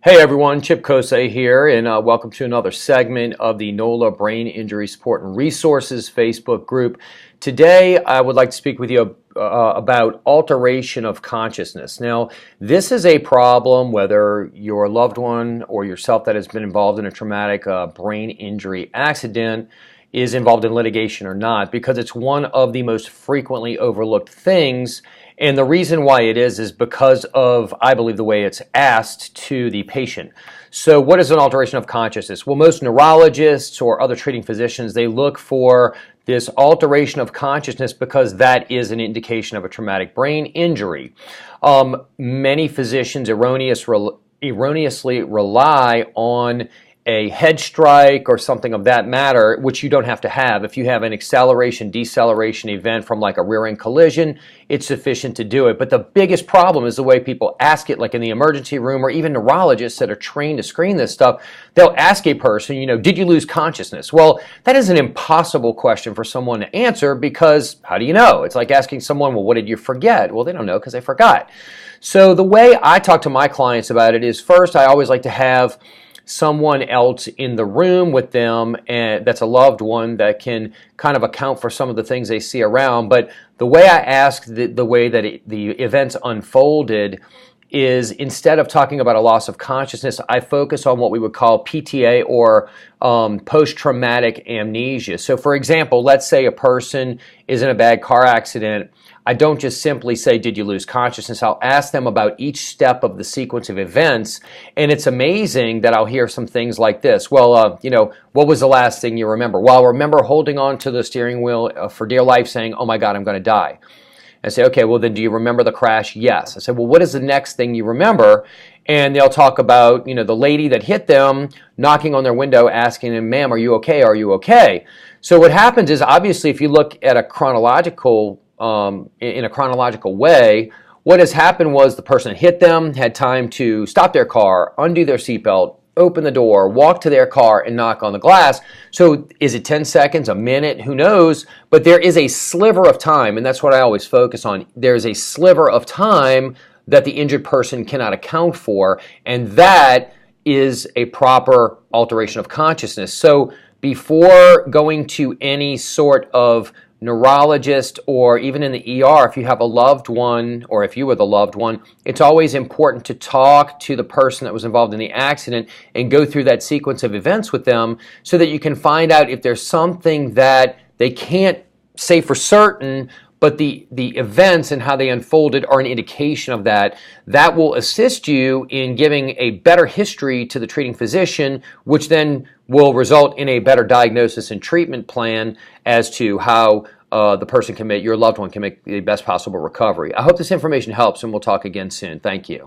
Hey everyone, Chip Kosei here, and welcome to another segment of the NOLA Brain Injury Support and Resources Facebook group. Today, I would like to speak with you about alteration of consciousness. Now, this is a problem whether your loved one or yourself that has been involved in a traumatic brain injury accident is involved in litigation or not, because it's one of the most frequently overlooked things. And the reason why it is because of, I believe, the way it's asked to the patient. So what is an alteration of consciousness? Well, most neurologists or other treating physicians, they look for this alteration of consciousness because that is an indication of a traumatic brain injury. Many physicians erroneously rely on a head strike or something of that matter, which you don't have to have. If you have an acceleration, deceleration event from like a rear-end collision, it's sufficient to do it. But the biggest problem is the way people ask it, like in the emergency room or even neurologists that are trained to screen this stuff. They'll ask a person, did you lose consciousness? Well, that is an impossible question for someone to answer because how do you know? It's like asking someone, well, what did you forget? Well, they don't know because they forgot. So the way I talk to my clients about it is first, I always like to have someone else in the room with them, and that's a loved one that can kind of account for some of the things they see around. But the way I ask the way that the events unfolded is instead of talking about a loss of consciousness, I focus on what we would call PTA or post-traumatic amnesia. So for example, let's say a person is in a bad car accident. I don't just simply say, did you lose consciousness? I'll ask them about each step of the sequence of events, and it's amazing that I'll hear some things like this. Well, what was the last thing you remember? Well, I remember holding on to the steering wheel for dear life saying, oh my God, I'm going to die. I say, okay, well then do you remember the crash? Yes. I said, well, what is the next thing you remember? And they'll talk about, the lady that hit them, knocking on their window, asking them, ma'am, are you okay? Are you okay? So what happens is, obviously, if you look at a chronological in a chronological way, what has happened was the person hit them, had time to stop their car, undo their seatbelt, open the door, walk to their car, and knock on the glass. So is it 10 seconds, a minute? Who knows? But there is a sliver of time, and that's what I always focus on. There's a sliver of time that the injured person cannot account for, and that is a proper alteration of consciousness. So before going to any sort of neurologist or even in the ER, if you have a loved one or if you were the loved one, it's always important to talk to the person that was involved in the accident and go through that sequence of events with them so that you can find out if there's something that they can't say for certain, but the events and how they unfolded are an indication of that. That will assist you in giving a better history to the treating physician, which then will result in a better diagnosis and treatment plan as to how your loved one can make the best possible recovery. I hope this information helps, and we'll talk again soon. Thank you.